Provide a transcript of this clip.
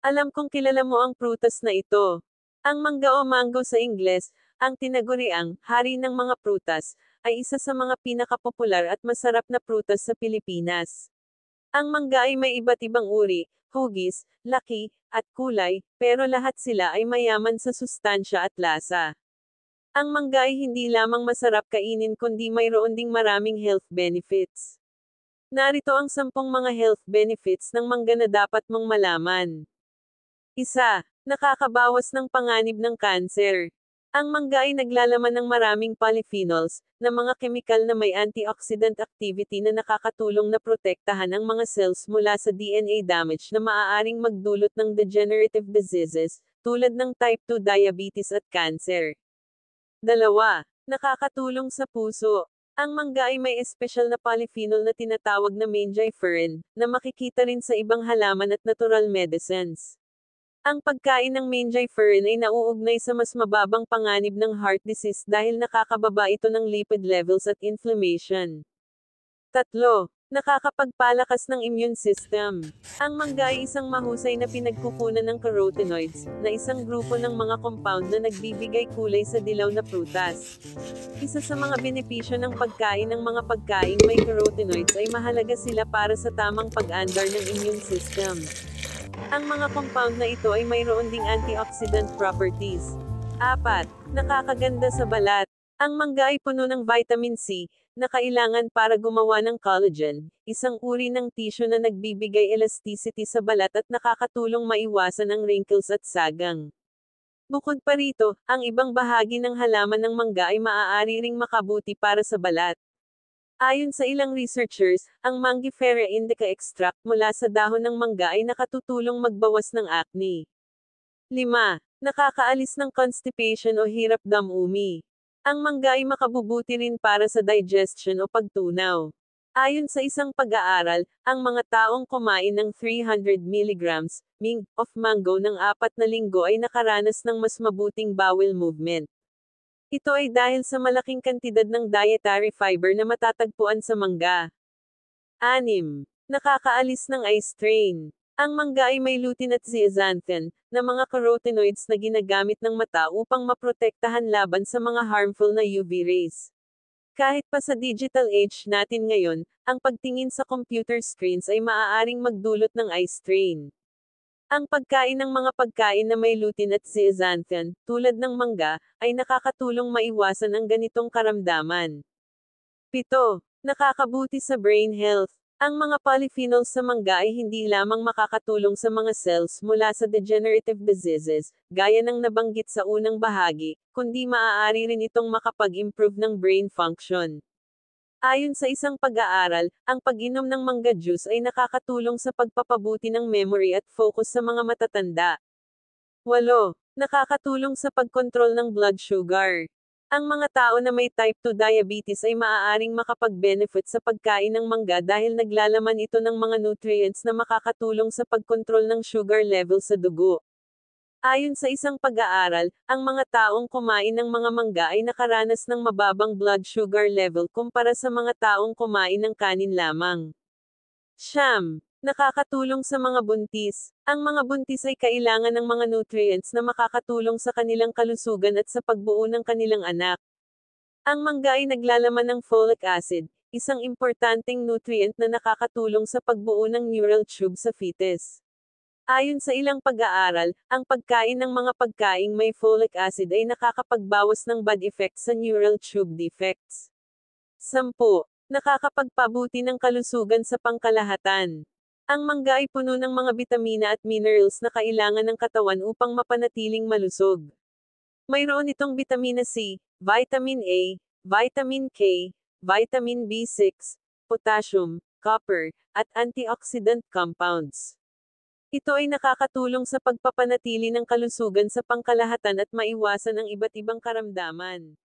Alam kong kilala mo ang prutas na ito. Ang mangga o mango sa Ingles, ang tinaguriang hari ng mga prutas, ay isa sa mga pinakapopular at masarap na prutas sa Pilipinas. Ang mangga ay may iba't ibang uri, hugis, laki, at kulay, pero lahat sila ay mayaman sa sustansya at lasa. Ang mangga ay hindi lamang masarap kainin kundi mayroon ding maraming health benefits. Narito ang 10 mga health benefits ng mangga na dapat mong malaman. Isa, nakakabawas ng panganib ng kanser. Ang mangga ay naglalaman ng maraming polyphenols, na mga kemikal na may antioxidant activity na nakakatulong na protektahan ang mga cells mula sa DNA damage na maaaring magdulot ng degenerative diseases, tulad ng type 2 diabetes at cancer. Dalawa, nakakatulong sa puso. Ang mangga ay may espesyal na polyphenol na tinatawag na mangiferin, na makikita rin sa ibang halaman at natural medicines. Ang pagkain ng mangiferin ay nauugnay sa mas mababang panganib ng heart disease dahil nakakababa ito ng lipid levels at inflammation. Tatlo, nakakapagpalakas ng immune system. Ang mangga ay isang mahusay na pinagkukunan ng carotenoids, na isang grupo ng mga compound na nagbibigay kulay sa dilaw na prutas. Isa sa mga benepisyo ng pagkain ng mga pagkaing may carotenoids ay mahalaga sila para sa tamang pag-andar ng immune system. Ang mga compound na ito ay mayroon ding antioxidant properties. 4. Nakakaganda sa balat. Ang mangga ay puno ng vitamin C, na kailangan para gumawa ng collagen, isang uri ng tissue na nagbibigay elasticity sa balat at nakakatulong maiwasan ang wrinkles at sagang. Bukod pa rito, ang ibang bahagi ng halaman ng mangga ay maaari ring makabuti para sa balat. Ayon sa ilang researchers, ang Mangifera indica extract mula sa dahon ng mangga ay nakatutulong magbawas ng acne. 5. Nakakaalis ng constipation o hirap damumi. Ang mangga ay makabubuti rin para sa digestion o pagtunaw. Ayon sa isang pag-aaral, ang mga taong kumain ng 300 mg of mango ng 4 na linggo ay nakaranas ng mas mabuting bowel movement. Ito ay dahil sa malaking kantidad ng dietary fiber na matatagpuan sa mangga. 6. Nakakaalis ng eye strain. Ang mangga ay may lutein at zeaxanthin, na mga carotenoids na ginagamit ng mata upang maprotektahan laban sa mga harmful na UV rays. Kahit pa sa digital age natin ngayon, ang pagtingin sa computer screens ay maaaring magdulot ng eye strain. Ang pagkain ng mga pagkain na may lutein at zeaxanthin, tulad ng mangga, ay nakakatulong maiwasan ang ganitong karamdaman. 7. Nakakabuti sa brain health. Ang mga polyphenols sa mangga ay hindi lamang makakatulong sa mga cells mula sa degenerative diseases, gaya ng nabanggit sa unang bahagi, kundi maaari rin itong makapag-improve ng brain function. Ayon sa isang pag-aaral, ang pag-inom ng mangga juice ay nakakatulong sa pagpapabuti ng memory at focus sa mga matatanda. 8. Nakakatulong sa pagkontrol ng blood sugar. Ang mga tao na may type 2 diabetes ay maaaring makapag-benefit sa pagkain ng mangga dahil naglalaman ito ng mga nutrients na makakatulong sa pagkontrol ng sugar level sa dugo. Ayon sa isang pag-aaral, ang mga taong kumain ng mga mangga ay nakaranas ng mababang blood sugar level kumpara sa mga taong kumain ng kanin lamang. 9. Nakakatulong sa mga buntis. Ang mga buntis ay kailangan ng mga nutrients na makakatulong sa kanilang kalusugan at sa pagbuo ng kanilang anak. Ang mangga ay naglalaman ng folic acid, isang importanteng nutrient na nakakatulong sa pagbuo ng neural tube sa fetus. Ayon sa ilang pag-aaral, ang pagkain ng mga pagkaing may folic acid ay nakakapagbawas ng bad effects sa neural tube defects. 10. Nakakapagpabuti ng kalusugan sa pangkalahatan. Ang mangga ay puno ng mga bitamina at minerals na kailangan ng katawan upang mapanatiling malusog. Mayroon itong vitamina C, vitamin A, vitamin K, vitamin B6, potassium, copper, at antioxidant compounds. Ito ay nakakatulong sa pagpapanatili ng kalusugan sa pangkalahatan at maiwasan ang iba't ibang karamdaman.